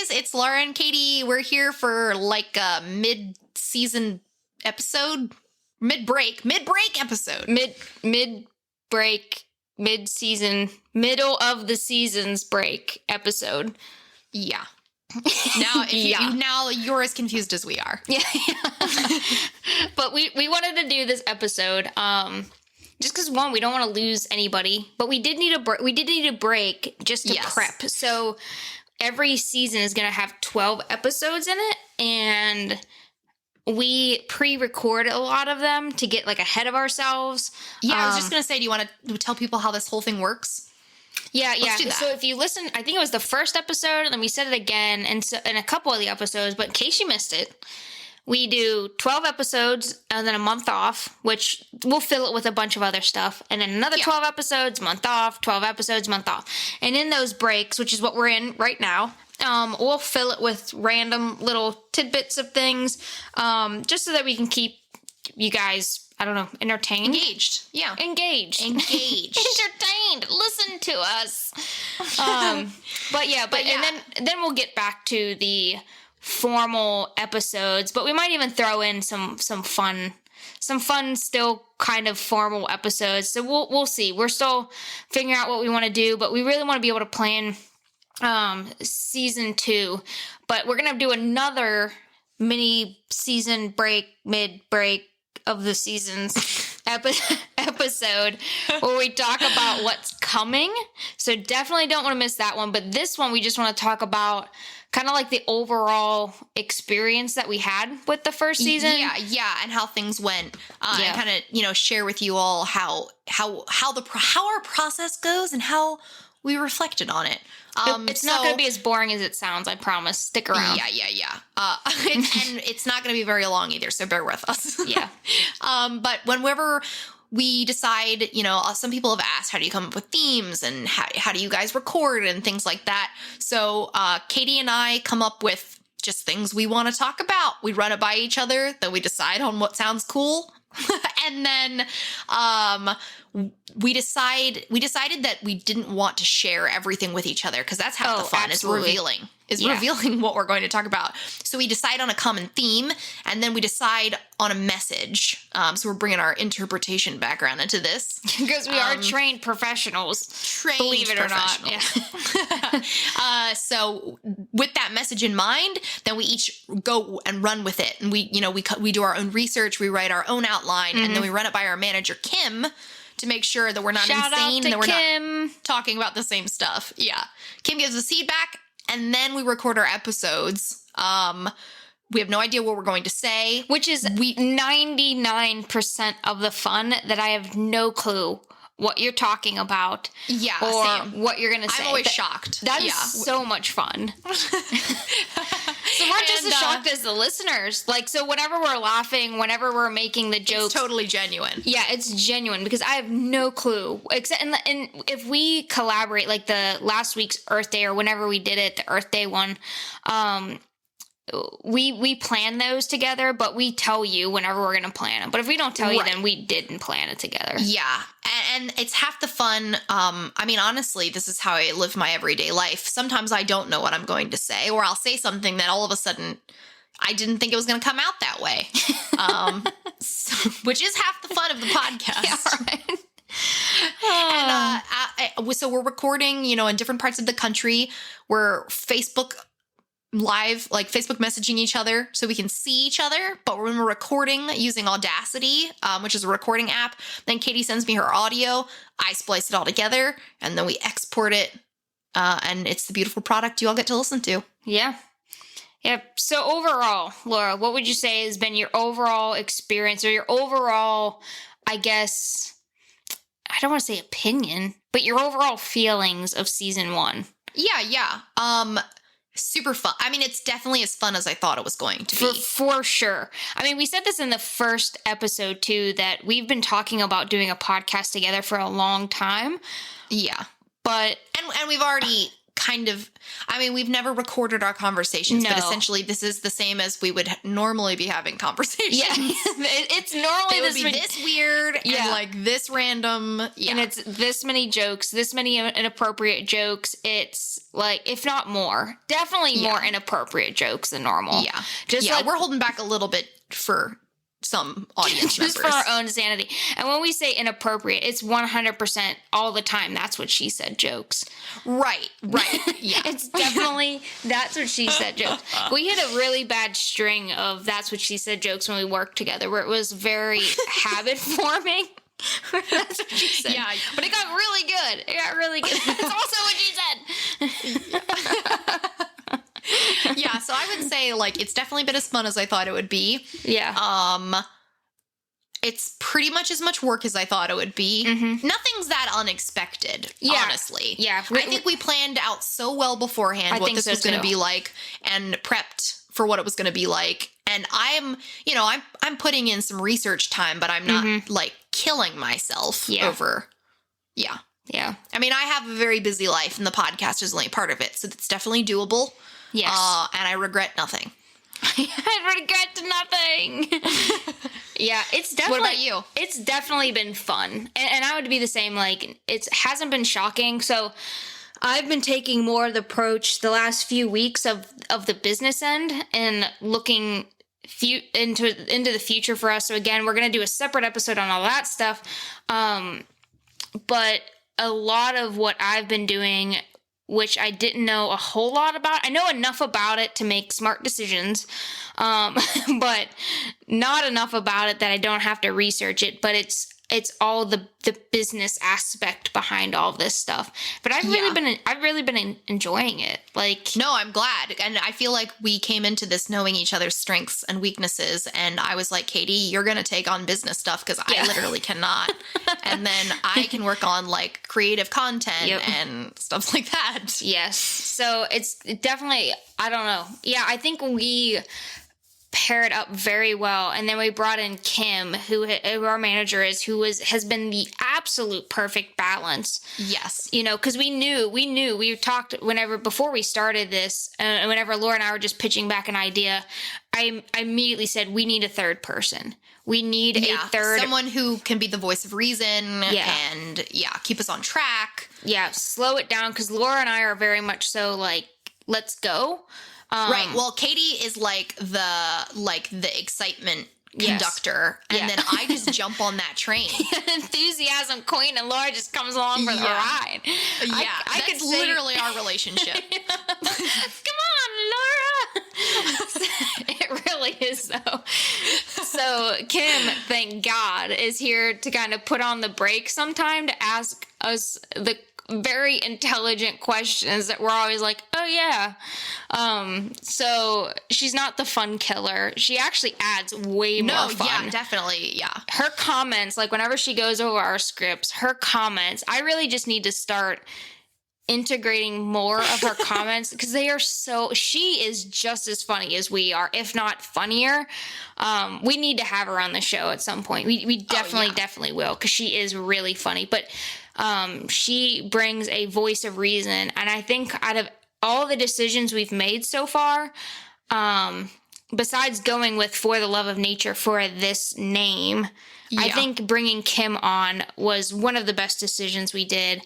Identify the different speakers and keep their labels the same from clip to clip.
Speaker 1: guys, it's Laura and Katie. We're here for like a mid-season episode, mid-break episode.
Speaker 2: Mid-break, mid-season, middle of the season's break episode.
Speaker 1: Yeah. Now, now you're as confused as we are.
Speaker 2: Yeah. But we wanted to do this episode, just because one, we don't want to lose anybody, but we did need a break just to prep. So every season is going to have 12 episodes in it, and we pre-record a lot of them to get like ahead of ourselves.
Speaker 1: Yeah, I was just going to say, do you want to tell people how this whole thing works?
Speaker 2: Yeah.
Speaker 1: Let's do that.
Speaker 2: So if you listen, I think it was the first episode, and then we said it again, and so in a couple of the episodes, but in case you missed it, we do 12 episodes and then a month off, which we'll fill it with a bunch of other stuff. And then another 12 episodes, month off, 12 episodes, month off. And in those breaks, which is what we're in right now, we'll fill it with random little tidbits of things, just so that we can keep you guys, I don't know, entertained.
Speaker 1: Engaged. Yeah.
Speaker 2: Engaged. Entertained. Listen to us. But and then we'll get back to the formal episodes, but we might even throw in some fun still kind of formal episodes. So we'll see. We're still figuring out what we want to do, but we really want to be able to plan season 2. But we're gonna do another mini season break, mid break of the seasons episode where we talk about what's coming. So definitely don't want to miss that one. But this one, we just want to talk about kind of like the overall experience that we had with the first season.
Speaker 1: Yeah, and how things went. And kind of, share with you all how our process goes and how we reflected on it.
Speaker 2: It's not going to be as boring as it sounds, I promise. Stick around.
Speaker 1: Yeah. And it's not going to be very long either, so bear with us.
Speaker 2: Yeah.
Speaker 1: But whenever we decide, some people have asked, how do you come up with themes and how do you guys record and things like that? So Katie and I come up with just things we want to talk about. We run it by each other, then we decide on what sounds cool. And then we decided that we didn't want to share everything with each other, because that's half the fun,
Speaker 2: absolutely.
Speaker 1: revealing what we're going to talk about. So we decide on a common theme, and then we decide on a message. So we're bringing our interpretation background into this.
Speaker 2: Because we are trained professionals. Believe it or not. Yeah.
Speaker 1: So with that message in mind, then we each go and run with it. And we do our own research, we write our own outline, and then we run it by our manager, Kim, to make sure that we're not insane and that we're not talking about the same stuff. Yeah. Kim gives us feedback, and then we record our episodes. We have no idea what we're going to say.
Speaker 2: Which is 99% of the fun, that I have no clue what you're talking about.
Speaker 1: Yeah,
Speaker 2: or
Speaker 1: same.
Speaker 2: what you're going to say.
Speaker 1: I'm always shocked.
Speaker 2: That is so much fun. So we're just as shocked as the listeners. Like, so whenever we're laughing, whenever we're making the jokes.
Speaker 1: It's totally genuine.
Speaker 2: Yeah, it's genuine, because I have no clue. Except, and if we collaborate, like the last week's Earth Day, or whenever we did it, the Earth Day one, we plan those together, but we tell you whenever we're going to plan them. But if we don't tell you, then we didn't plan it together.
Speaker 1: Yeah. And it's half the fun. Honestly, this is how I live my everyday life. Sometimes I don't know what I'm going to say, or I'll say something that all of a sudden I didn't think it was going to come out that way. Which is half the fun of the podcast. Yeah, right. And so we're recording, in different parts of the country. We're Facebook live, like Facebook messaging each other so we can see each other. But when we're recording using Audacity, which is a recording app, then Katie sends me her audio, I splice it all together, and then we export it. And it's the beautiful product you all get to listen to.
Speaker 2: Yeah. Yep. So overall, Laura, what would you say has been your overall experience, or your overall, I guess, I don't want to say opinion, but your overall feelings of season 1?
Speaker 1: Yeah. Super fun. It's definitely as fun as I thought it was going to be.
Speaker 2: For sure. We said this in the first episode too, that we've been talking about doing a podcast together for a long time.
Speaker 1: Yeah.
Speaker 2: But
Speaker 1: and we've already kind of, I mean, we've never recorded our conversations, but essentially this is the same as we would normally be having conversations.
Speaker 2: Yeah. It's normally
Speaker 1: it would be this weird and like this random. Yeah.
Speaker 2: And it's this many jokes, this many inappropriate jokes. It's like, if not more, definitely more inappropriate jokes than normal.
Speaker 1: Yeah.
Speaker 2: Just like,
Speaker 1: we're holding back a little bit for some audience
Speaker 2: just
Speaker 1: members.
Speaker 2: for our own sanity. And when we say inappropriate, it's 100% all the time. That's what she said jokes.
Speaker 1: Right. Yeah.
Speaker 2: It's definitely that's what she said jokes. We had a really bad string of that's what she said jokes when we worked together, where it was very habit forming. That's what she said.
Speaker 1: Yeah.
Speaker 2: But it got really good. That's also what she said.
Speaker 1: Yeah, so I would say, like, it's definitely been as fun as I thought it would be.
Speaker 2: Yeah.
Speaker 1: It's pretty much as much work as I thought it would be. Mm-hmm. Nothing's that unexpected, honestly.
Speaker 2: Yeah.
Speaker 1: I think we planned out so well beforehand what this was going to be like and prepped for what it was going to be like. And I'm putting in some research time, but I'm not, like, killing myself over... Yeah.
Speaker 2: Yeah.
Speaker 1: I mean, I have a very busy life, and the podcast is only part of it, so it's definitely doable.
Speaker 2: Yes.
Speaker 1: And I regret nothing.
Speaker 2: I regret nothing. Yeah, it's definitely...
Speaker 1: What about you?
Speaker 2: It's definitely been fun. And I would be the same, like, it hasn't been shocking. So I've been taking more of the approach the last few weeks of the business end and looking into the future for us. So again, we're going to do a separate episode on all that stuff. But a lot of what I've been doing, which I didn't know a whole lot about. I know enough about it to make smart decisions, but not enough about it that I don't have to research it. But it's all the business aspect behind all this stuff. But I've really been enjoying it. Like,
Speaker 1: no, I'm glad. And I feel like we came into this knowing each other's strengths and weaknesses. And I was like, Katie, you're going to take on business stuff because I literally cannot. And then I can work on like creative content and stuff like that.
Speaker 2: Yes. So it's definitely, I don't know. Yeah, I think we paired up very well, and then we brought in Kim, who our manager is, who has been the absolute perfect balance.
Speaker 1: Yes,
Speaker 2: because we talked before we started this, whenever Laura and I were just pitching back an idea, I immediately said we need a third person. We need a third,
Speaker 1: someone who can be the voice of reason and keep us on track.
Speaker 2: Yeah, slow it down, because Laura and I are very much so like, let's go.
Speaker 1: Right. Well, Katie is like the excitement conductor, and then I just jump on that train.
Speaker 2: Enthusiasm queen, and Laura just comes along for the ride.
Speaker 1: Yeah, that's literally our relationship.
Speaker 2: Come on, Laura. It really is, though. So Kim, thank God, is here to kind of put on the brakes sometime to ask us the very intelligent questions that we're always like, oh yeah. So she's not the fun killer. She actually adds way more fun.
Speaker 1: Yeah, definitely. Yeah.
Speaker 2: Her comments, like whenever she goes over our scripts, her comments, I really just need to start integrating more of her comments, because she is just as funny as we are, if not funnier. We need to have her on the show at some point. We definitely will, because she is really funny. But she brings a voice of reason, and I think out of all the decisions we've made so far, besides going with For the Love of Nature for this name, I think bringing Kim on was one of the best decisions we did.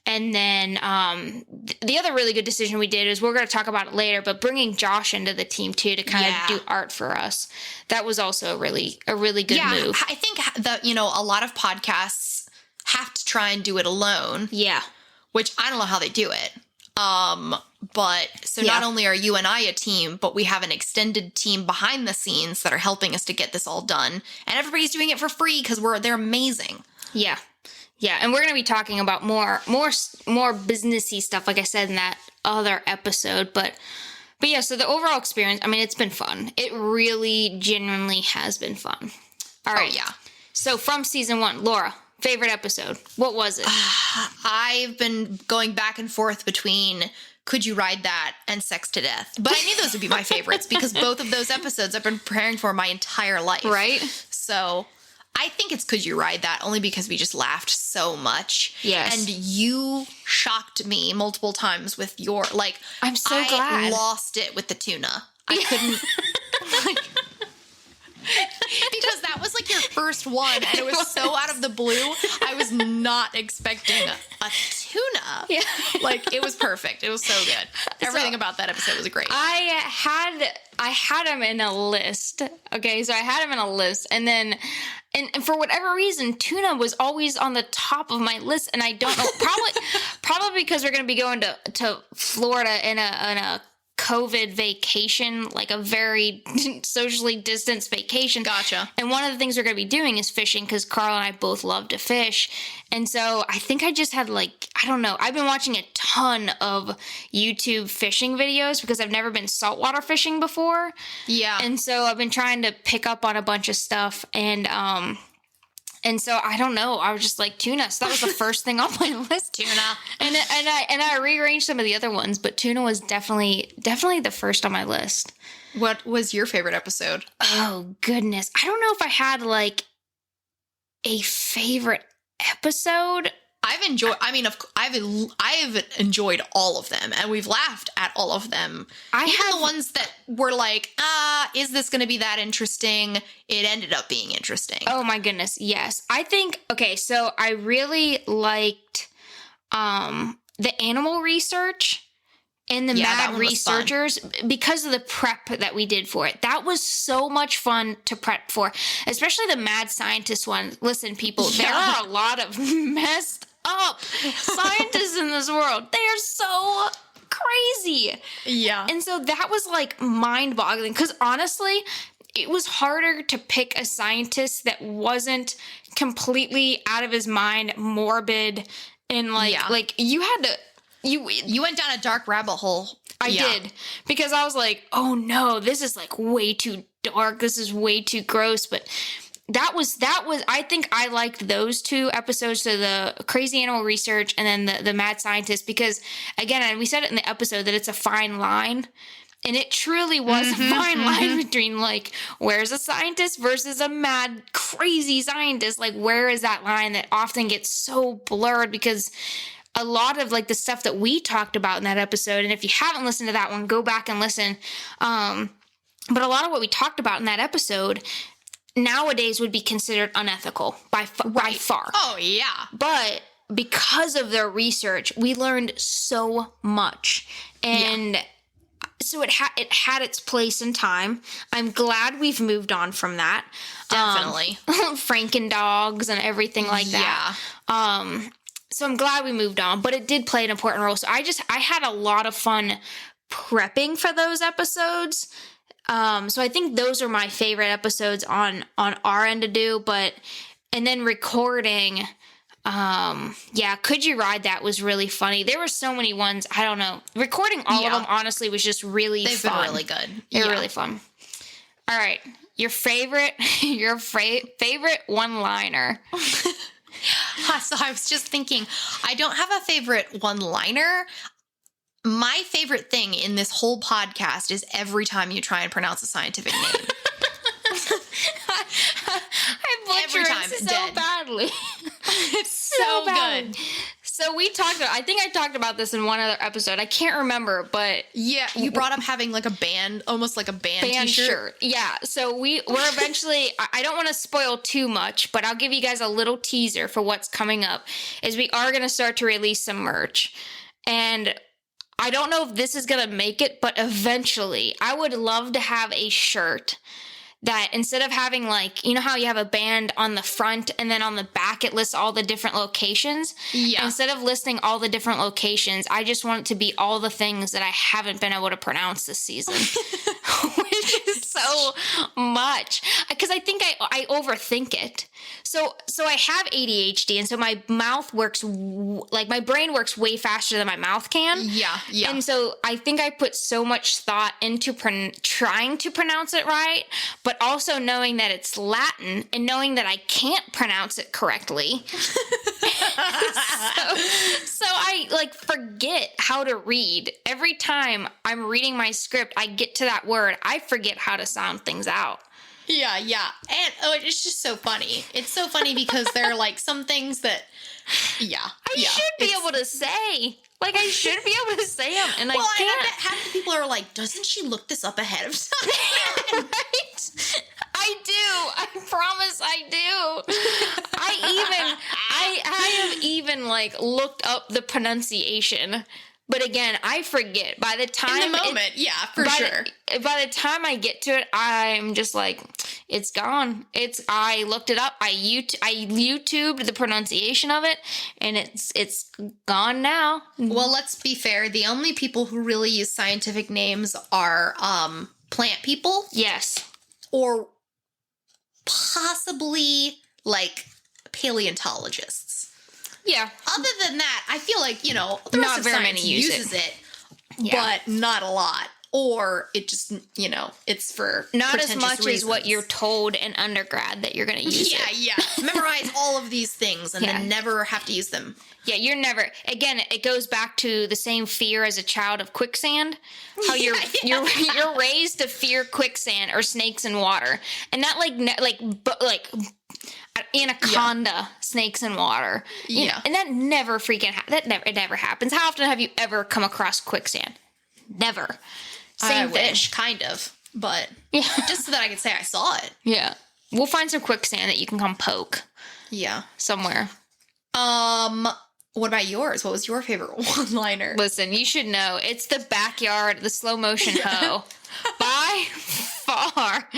Speaker 2: And then the other really good decision we did is, we're going to talk about it later, but bringing Josh into the team too to kind of do art for us. That was also a really good move.
Speaker 1: I think that, a lot of podcasts have to try and do it alone.
Speaker 2: Yeah.
Speaker 1: Which I don't know how they do it. But so not only are you and I a team, but we have an extended team behind the scenes that are helping us to get this all done. And everybody's doing it for free because they're amazing.
Speaker 2: Yeah. Yeah, and we're going to be talking about more businessy stuff, like I said in that other episode. But yeah, so the overall experience, I mean, it's been fun. It really, genuinely has been fun. All right.
Speaker 1: Oh, yeah.
Speaker 2: So from season 1, Laura, favorite episode. What was it?
Speaker 1: I've been going back and forth between Could You Ride That and Sex to Death. But I knew those would be my favorites because both of those episodes I've been preparing for my entire life.
Speaker 2: Right.
Speaker 1: So I think it's Could You Ride That, only because we just laughed so much.
Speaker 2: Yes.
Speaker 1: And you shocked me multiple times with your, like,
Speaker 2: I'm so glad.
Speaker 1: I lost it with the tuna. I couldn't, like, because that was like your first one, and it was so out of the blue. I was not expecting a tuna.
Speaker 2: Yeah.
Speaker 1: Like, it was perfect. It was so good. Everything about that episode was great.
Speaker 2: I had him in a list. Okay, so I had him in a list, and then and for whatever reason, tuna was always on the top of my list, and I don't know. Probably because we're gonna be going to Florida in a COVID vacation, like a very socially distanced vacation.
Speaker 1: Gotcha.
Speaker 2: And one of the things we're going to be doing is fishing, because Carl and I both love to fish. And so I think I just had, like, I don't know. I've been watching a ton of YouTube fishing videos because I've never been saltwater fishing before.
Speaker 1: Yeah.
Speaker 2: And so I've been trying to pick up on a bunch of stuff. And so I don't know. I was just like, tuna. So that was the first thing on my list.
Speaker 1: Tuna.
Speaker 2: And I rearranged some of the other ones, but tuna was definitely the first on my list.
Speaker 1: What was your favorite episode?
Speaker 2: Oh goodness. I don't know if I had like a favorite episode.
Speaker 1: I've enjoyed all of them, and we've laughed at all of them. Even the ones that were like, is this going to be that interesting? It ended up being interesting.
Speaker 2: Oh my goodness, yes. I think, okay, so I really liked the animal research and the mad researchers because of the prep that we did for it. That was so much fun to prep for, especially the mad scientist one. Listen, people, there are a lot of messed up scientists in this world. They are so crazy.
Speaker 1: Yeah.
Speaker 2: And so that was like mind-boggling, because honestly, it was harder to pick a scientist that wasn't completely out of his mind, morbid, and like you had to
Speaker 1: you went down a dark rabbit hole.
Speaker 2: I did, because I was like, oh no, this is like way too dark. This is way too gross. But that was, I think I liked those two episodes. So the crazy animal research and then the mad scientist, because again, and we said it in the episode that it's a fine line. And it truly was a fine line between, like, where's a scientist versus a mad, crazy scientist? Like, where is that line that often gets so blurred? Because a lot of, like, the stuff that we talked about in that episode, and if you haven't listened to that one, go back and listen. But a lot of what we talked about in that episode nowadays would be considered unethical by far.
Speaker 1: Oh, yeah.
Speaker 2: But because of their research, we learned so much. And so it had its place in time. I'm glad we've moved on from that.
Speaker 1: Definitely.
Speaker 2: Frankendogs and everything like that. So I'm glad we moved on, but it did play an important role. So I had a lot of fun prepping for those episodes. So I think those are my favorite episodes on our end to do, and then recording, Could You Ride That was really funny. There were so many ones. I don't know. Recording all of them, honestly, was just really fun.
Speaker 1: They've been really good.
Speaker 2: They're really fun. All right. Your favorite one-liner.
Speaker 1: So I was just thinking, I don't have a favorite one-liner. My favorite thing in this whole podcast is every time you try and pronounce a scientific name.
Speaker 2: I butcher it so badly.
Speaker 1: It's so good.
Speaker 2: So we talked about, I think I talked about this in one other episode. I can't remember, but
Speaker 1: yeah, you brought up having like a band, almost like a band t-shirt.
Speaker 2: Shirt. Yeah. So we're eventually, I don't want to spoil too much, but I'll give you guys a little teaser for what's coming up, is we are going to start to release some merch. And I don't know if this is going to make it, but eventually I would love to have a shirt that instead of having, like, you know how you have a band on the front and then on the back it lists all the different locations? Yeah. Instead of listing all the different locations, I just want it to be all the things that I haven't been able to pronounce this season. Which is so much. Because I think I overthink it. So I have ADHD, and so my mouth works, like, my brain works way faster than my mouth can. Yeah. And so I think I put so much thought into trying to pronounce it right, but also knowing that it's Latin and knowing that I can't pronounce it correctly. So I, like, forget how to read. Every time I'm reading my script, I get to that word, I forget how to sound things out.
Speaker 1: Yeah. And it's just so funny. It's so funny because there are like some things that,
Speaker 2: I should be able to say. Like, I should be able to say them, and I can't.
Speaker 1: Half the people are like, doesn't she look this up ahead of time?
Speaker 2: Right? I do. I promise I do. I have even like looked up the pronunciation. But again, I forget. By the time
Speaker 1: in the moment, for sure.
Speaker 2: By the time I get to it, I'm just like, it's gone. I looked it up. I YouTubed the pronunciation of it, and it's gone now.
Speaker 1: Well, let's be fair. The only people who really use scientific names are plant people.
Speaker 2: Yes.
Speaker 1: Or possibly like paleontologists. Yeah. Other than that, I feel like, the rest of science uses it, but not a lot. Or it just, it's for
Speaker 2: not as much
Speaker 1: reasons.
Speaker 2: as what you're told in undergrad that you're going to use it.
Speaker 1: Yeah. Memorize all of these things and then never have to use them.
Speaker 2: Yeah, you're never. Again, it goes back to the same fear as a child of quicksand. How you're raised to fear quicksand or snakes in water, and that like anaconda, snakes in water. You know, and that never freaking it never happens. How often have you ever come across quicksand? Never. Same thing.
Speaker 1: Wish, kind of, but just so that I could say I saw it.
Speaker 2: Yeah, we'll find some quicksand that you can come poke. Yeah, somewhere.
Speaker 1: What about yours? What was your favorite one-liner?
Speaker 2: Listen, you should know. It's the backyard, the slow motion hoe. By far.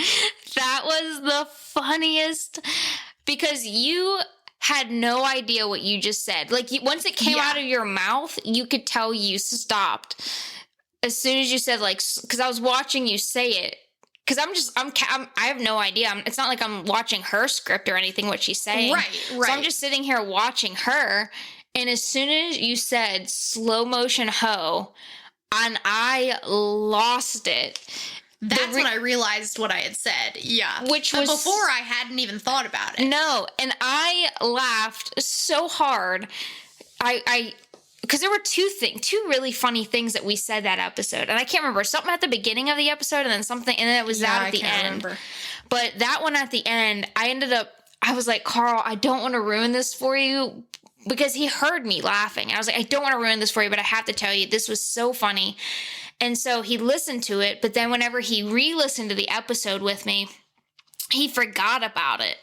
Speaker 2: That was the funniest because you had no idea what you just said. Like, once it came out of your mouth, you could tell you stopped. As soon as you said, like, because I was watching you say it. Because I have no idea. It's not like I'm watching her script or anything, what she's saying. Right. So I'm just sitting here watching her. And as soon as you said slow motion hoe, and I lost it.
Speaker 1: That's when I realized what I had said. Yeah. Which was before I hadn't even thought about it.
Speaker 2: No. And I laughed so hard. Because there were two really funny things that we said that episode. And I can't remember. Something at the beginning of the episode and then something, and then it was that at the end. Remember. But that one at the end, I was like, Carl, I don't want to ruin this for you. Because he heard me laughing. I was like, I don't want to ruin this for you, but I have to tell you, this was so funny. And so he listened to it, but then whenever he re-listened to the episode with me, he forgot about it.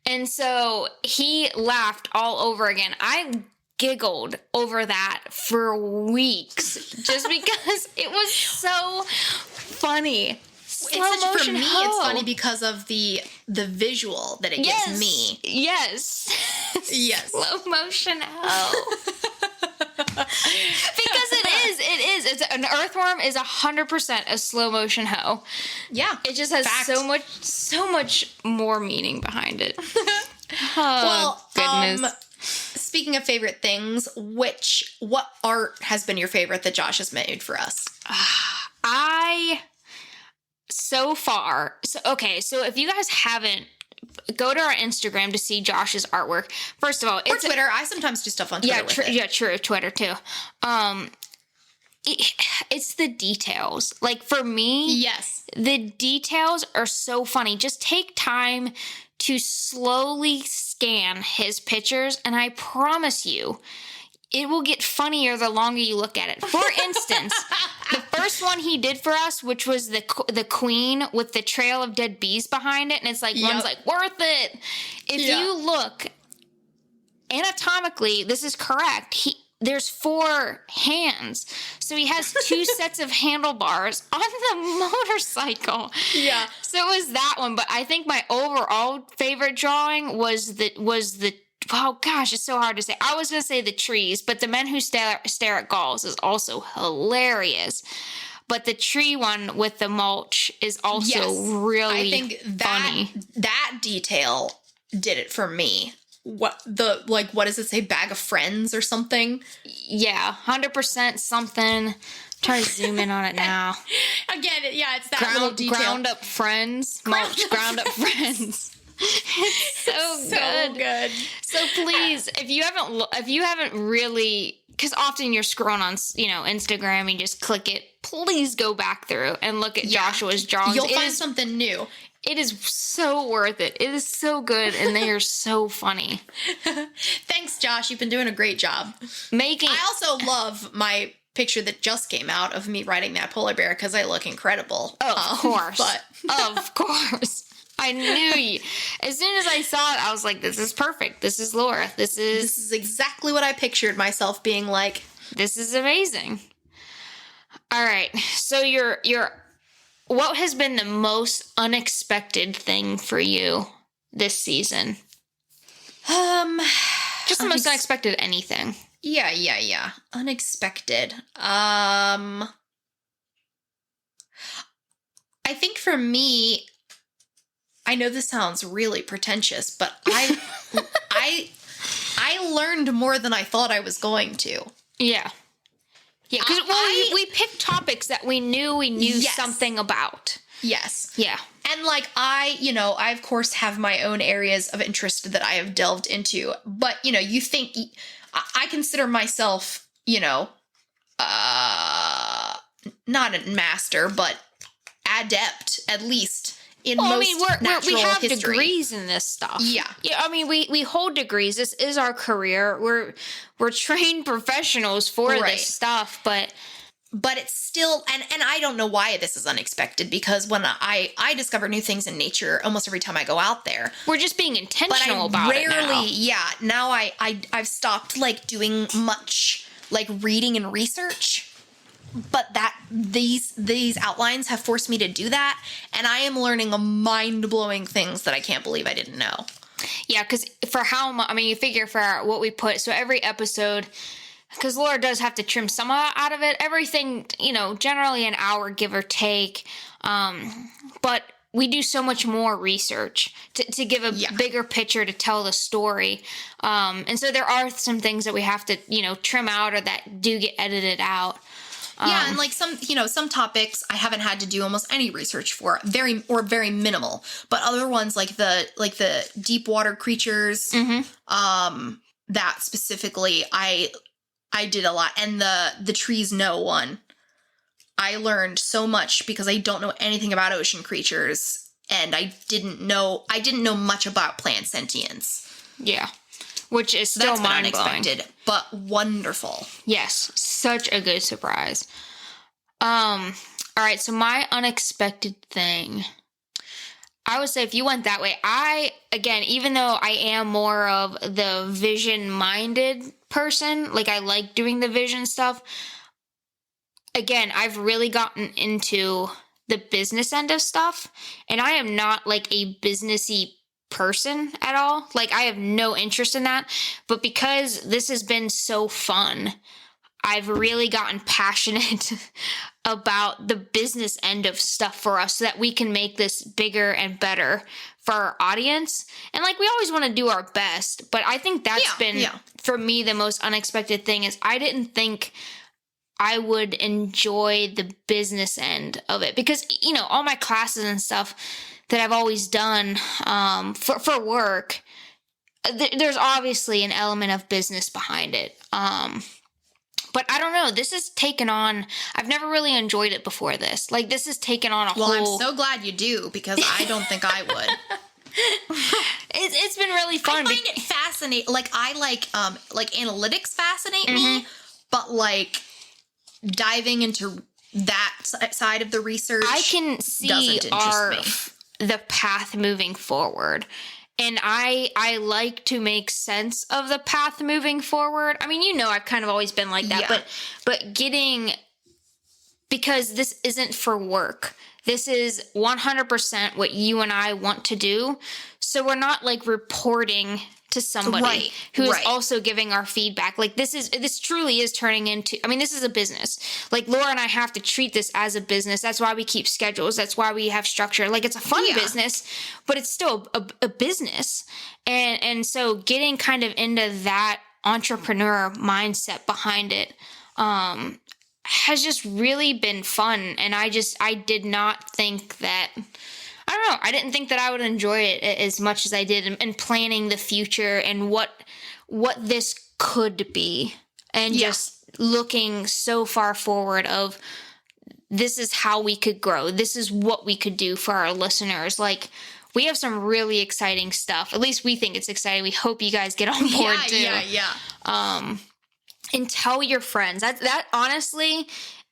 Speaker 2: And so he laughed all over again. I giggled over that for weeks just because it was so funny.
Speaker 1: For me, it's funny because of the visual that it gives me.
Speaker 2: Yes. Slow motion hoe. Because it is. An earthworm is 100% a slow motion hoe. Yeah. It just has so much more meaning behind it.
Speaker 1: Goodness. Speaking of favorite things, what art has been your favorite that Josh has made for us?
Speaker 2: So if you guys haven't, go to our Instagram to see Josh's artwork. First of all,
Speaker 1: it's Twitter. I sometimes do stuff on Twitter.
Speaker 2: True, Twitter too. It's the details. Like, for me, the details are so funny. Just take time to slowly scan his pictures, and I promise you, it will get funnier the longer you look at it. For instance, the first one he did for us, which was the queen with the trail of dead bees behind it, and it's like, one's like, worth it. If you look, anatomically, this is correct. There's 4 hands. So he has 2 sets of handlebars on the motorcycle. Yeah. So it was that one. But I think my overall favorite drawing was the oh gosh, it's so hard to say. I was going to say the trees, but the men who stare at gulls is also hilarious. But the tree one with the mulch is also really funny.
Speaker 1: That detail did it for me. What does it say? Bag of friends or something?
Speaker 2: Yeah, 100% something. Try to zoom in on it now.
Speaker 1: Again, it's that little detail.
Speaker 2: Ground up friends. Mulch ground up friends. It's so good. So please, if you haven't really, because often you're scrolling on, Instagram and you just click it, please go back through and look at Joshua's drawings.
Speaker 1: You'll find something new.
Speaker 2: It is so worth it. It is so good, and they are so funny.
Speaker 1: Thanks, Josh. You've been doing a great job. I also love my picture that just came out of me riding that polar bear because I look incredible.
Speaker 2: Of course. Of course. I knew you. As soon as I saw it, I was like, this is perfect. This is Laura. This is
Speaker 1: exactly what I pictured myself being like.
Speaker 2: This is amazing. All right. So what has been the most unexpected thing for you this season? Just the most unexpected anything.
Speaker 1: Yeah. Unexpected. I think for me, I know this sounds really pretentious, but I learned more than I thought I was going to.
Speaker 2: Yeah. Yeah, because we picked topics that we knew something about.
Speaker 1: Yes.
Speaker 2: Yeah.
Speaker 1: And like I of course have my own areas of interest that I have delved into, but you think I consider myself, not a master, but adept at least in we have
Speaker 2: history. Degrees in this stuff.
Speaker 1: Yeah.
Speaker 2: I mean, we hold degrees. This is our career. We're trained professionals for this stuff, but it's still, and I don't know why this is unexpected, because when I discover new things in nature almost every time I go out there. We're just being intentional about it now.
Speaker 1: Now I've stopped like doing much like reading and research, but these outlines have forced me to do that, and I am learning mind-blowing things that I can't believe I didn't know.
Speaker 2: Yeah, because for how much, I mean, you figure for what we put, so every episode, because Laura does have to trim some out of it, everything, generally an hour, give or take, but we do so much more research to give a bigger picture, to tell the story, and so there are some things that we have to, trim out or that do get edited out.
Speaker 1: And like some topics I haven't had to do almost any research for, very minimal. But other ones like the deep water creatures, that specifically I did a lot, and the trees know one. I learned so much because I don't know anything about ocean creatures, and I didn't know much about plant sentience.
Speaker 2: Yeah. Which is still mind-blowing.
Speaker 1: Unexpected, but wonderful.
Speaker 2: Yes, such a good surprise. All right, so my unexpected thing, I would say if you went that way, even though I am more of the vision-minded person, like I like doing the vision stuff, again, I've really gotten into the business end of stuff, and I am not like a businessy person at all. Like I have no interest in that, but because this has been so fun, I've really gotten passionate about the business end of stuff for us so that we can make this bigger and better for our audience. And like we always want to do our best, but I think that's been for me the most unexpected thing is I didn't think I would enjoy the business end of it, because all my classes and stuff that I've always done for work, there's obviously an element of business behind it. But I don't know, this has taken on, I've never really enjoyed it before this. Like this has taken on a whole...
Speaker 1: Well, I'm so glad you do, because I don't think I would.
Speaker 2: It's been really fun.
Speaker 1: I find it fascinating. Like I like analytics fascinate me, but like diving into that side of the research,
Speaker 2: I can see the path moving forward. And I like to make sense of the path moving forward. I mean, I've kind of always been like that, but because this isn't for work. This is 100% what you and I want to do. So we're not like reporting to somebody who is also giving our feedback. Like this truly is turning into, I mean, this is a business. Like Laura and I have to treat this as a business. That's why we keep schedules. That's why we have structure. Like it's a fun business, but it's still a business. And so getting kind of into that entrepreneur mindset behind it, has just really been fun. And I did not think that, I don't know, I didn't think that I would enjoy it as much as I did in planning the future and what this could be, and just looking so far forward of this is how we could grow. This is what we could do for our listeners. Like, we have some really exciting stuff. At least we think it's exciting. We hope you guys get on board too.
Speaker 1: Yeah.
Speaker 2: And tell your friends. That honestly,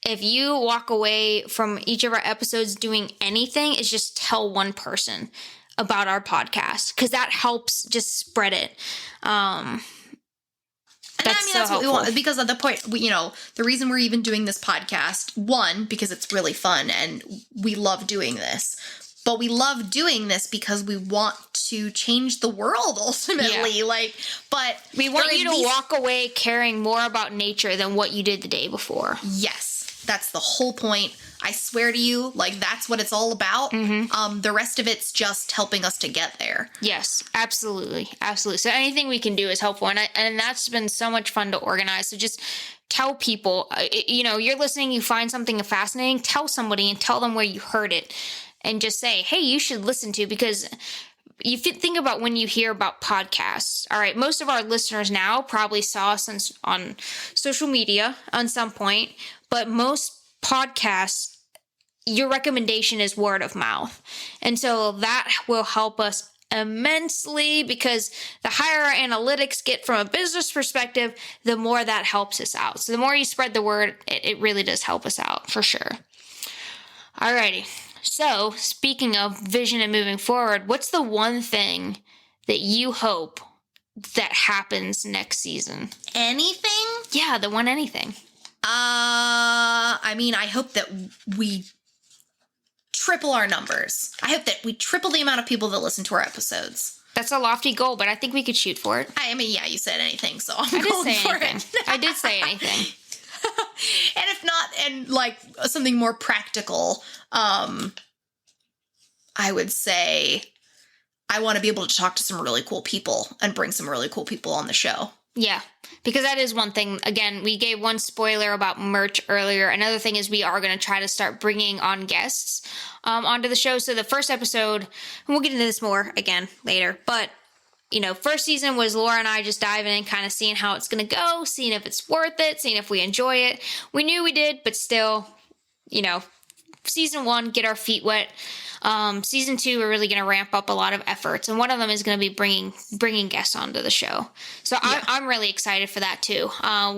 Speaker 2: if you walk away from each of our episodes doing anything, is just tell one person about our podcast, because that helps just spread it.
Speaker 1: That's what we want, because of the point, the reason we're even doing this podcast, one, because it's really fun and we love doing this, but we love doing this because we want to change the world ultimately. Yeah. But
Speaker 2: we want you to walk away caring more about nature than what you did the day before.
Speaker 1: Yes, that's the whole point. I swear to you, that's what it's all about.
Speaker 2: Mm-hmm.
Speaker 1: The rest of it's just helping us to get there.
Speaker 2: Yes, absolutely. Absolutely. So anything we can do is helpful. And that's been so much fun to organize. So just tell people, you're listening, you find something fascinating, tell somebody and tell them where you heard it. And just say, hey, you should listen to, because you think about when you hear about podcasts. All right, most of our listeners now probably saw us on social media on some point, but most podcasts, your recommendation is word of mouth. And so that will help us immensely, because the higher our analytics get from a business perspective, the more that helps us out. So the more you spread the word, it really does help us out for sure. Alrighty. So speaking of vision and moving forward, what's the one thing that you hope that happens next season?
Speaker 1: Anything?
Speaker 2: Yeah, the one anything.
Speaker 1: I hope that we triple our numbers. I hope that we triple the amount of people that listen to our episodes.
Speaker 2: That's a lofty goal, but I think we could shoot for it.
Speaker 1: You said anything, so I'm going for it.
Speaker 2: I did say anything.
Speaker 1: And if not, and something more practical, I would say I want to be able to talk to some really cool people and bring some really cool people on the show.
Speaker 2: Yeah, because that is one thing. Again, we gave one spoiler about merch earlier. Another thing is we are going to try to start bringing on guests onto the show. So the first episode, and we'll get into this more again later, but first season was Laura and I just diving in, kind of seeing how it's going to go, seeing if it's worth it, seeing if we enjoy it. We knew we did, but still, season 1, get our feet wet. Season 2, we're really going to ramp up a lot of efforts, and one of them is going to be bringing guests onto the show. So yeah. I'm really excited for that too.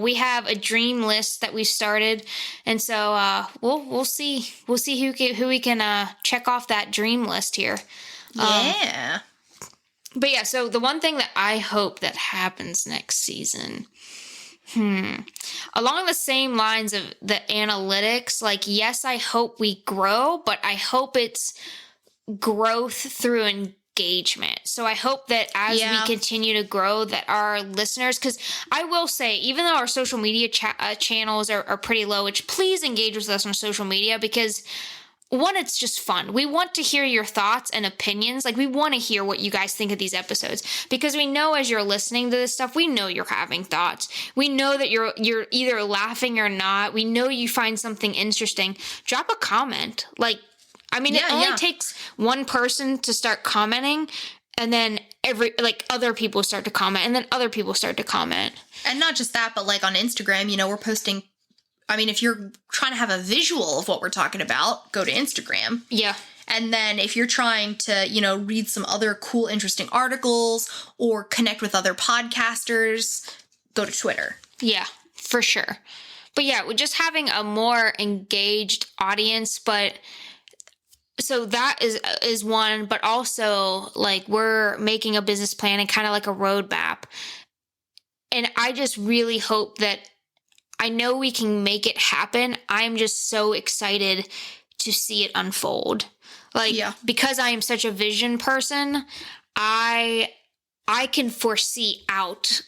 Speaker 2: We have a dream list that we started, and so we'll see who we can check off that dream list here.
Speaker 1: Yeah.
Speaker 2: But yeah, so the one thing that I hope that happens next season, along the same lines of the analytics, yes, I hope we grow, but I hope it's growth through engagement. So I hope that as we continue to grow, that our listeners, because I will say, even though our social media channels are pretty low, which please engage with us on social media, because one, it's just fun. We want to hear your thoughts and opinions. We want to hear what you guys think of these episodes, because we know as you're listening to this stuff, we know you're having thoughts. We know that you're either laughing or not. We know you find something interesting. Drop a comment. It only takes one person to start commenting, and then other people start to comment, and then other people start to comment.
Speaker 1: And not just that, but on Instagram, we're posting. If you're trying to have a visual of what we're talking about, go to Instagram.
Speaker 2: Yeah.
Speaker 1: And then if you're trying to, read some other cool, interesting articles or connect with other podcasters, go to Twitter.
Speaker 2: Yeah, for sure. But yeah, we're just having a more engaged audience. But so that is one, but also we're making a business plan and kind of a roadmap. And I just really hope that, I know we can make it happen. I'm just so excited to see it unfold. Because I am such a vision person, I can foresee out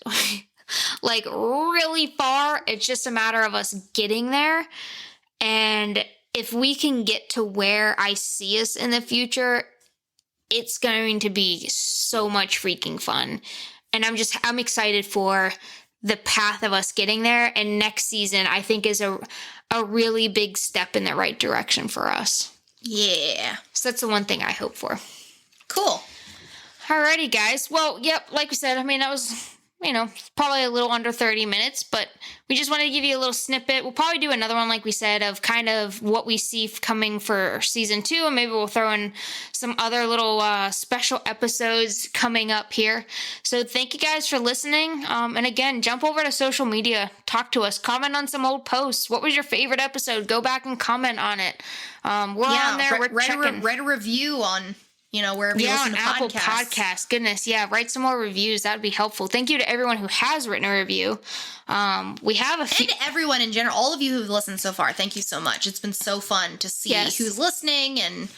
Speaker 2: really far. It's just a matter of us getting there. And if we can get to where I see us in the future, it's going to be so much freaking fun. And I'm excited for the path of us getting there, and next season I think is a really big step in the right direction for us.
Speaker 1: Yeah.
Speaker 2: So that's the one thing I hope for.
Speaker 1: Cool.
Speaker 2: Alrighty, guys. Well, yep, like we said, that was probably a little under 30 minutes, but we just wanted to give you a little snippet. We'll probably do another one, like we said, of kind of what we see coming for season 2, and maybe we'll throw in some other little special episodes coming up here. So thank you guys for listening. And again, jump over to social media, talk to us, comment on some old posts. What was your favorite episode? Go back and comment on it. We're on there. We're checking.
Speaker 1: Write a review on wherever you listen to
Speaker 2: Apple
Speaker 1: podcasts.
Speaker 2: Podcasts. Goodness, write some more reviews. That would be helpful. Thank you to everyone who has written a review. We have a few.
Speaker 1: And to everyone in general, all of you who've listened so far, thank you so much. It's been so fun to see who's listening and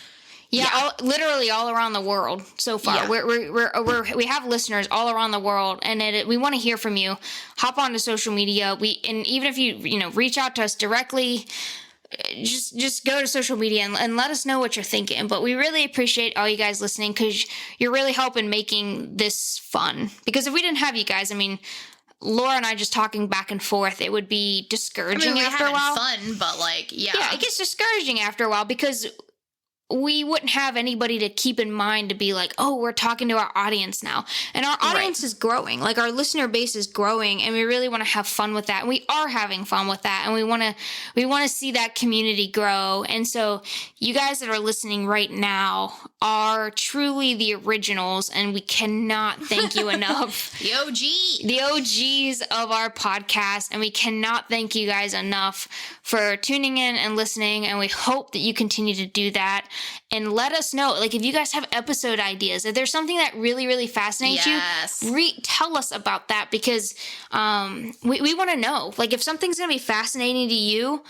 Speaker 2: literally all around the world so far. Yeah. We have listeners all around the world, and we want to hear from you. Hop onto social media. And even if you reach out to us directly, just go to social media and let us know what you're thinking. But we really appreciate all you guys listening, because you're really helping making this fun. Because if we didn't have you guys, Laura and I just talking back and forth, it would be discouraging after a while.
Speaker 1: Fun, but
Speaker 2: it gets discouraging after a while, because we wouldn't have anybody to keep in mind to be like, oh, we're talking to our audience now. And our audience is growing. Like, our listener base is growing, and we really want to have fun with that. And we are having fun with that. And we want to see that community grow. And so you guys that are listening right now are truly the originals, and we cannot thank you enough.
Speaker 1: The
Speaker 2: OGs of our podcast. And we cannot thank you guys enough for tuning in and listening. And we hope that you continue to do that. And let us know, like, if you guys have episode ideas, if there's something that really, really fascinates you, tell us about that, because we want to know. Like, if something's going to be fascinating to you,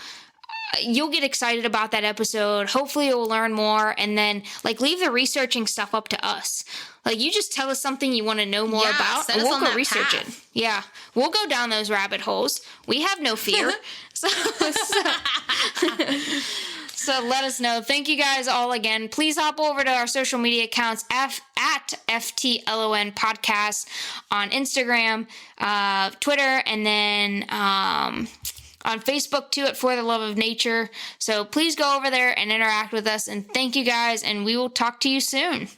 Speaker 2: you'll get excited about that episode. Hopefully you'll learn more, and then leave the researching stuff up to us. Like, you just tell us something you want to know more about, and we'll go research it. Yeah, we'll go down those rabbit holes. We have no fear. So let us know. Thank you guys all again. Please hop over to our social media accounts at FTLON Podcast on Instagram, Twitter, and then on Facebook too at For the Love of Nature. So please go over there and interact with us. And thank you guys, and we will talk to you soon.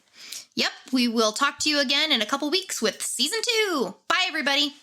Speaker 1: Yep, we will talk to you again in a couple weeks with season 2. Bye, everybody.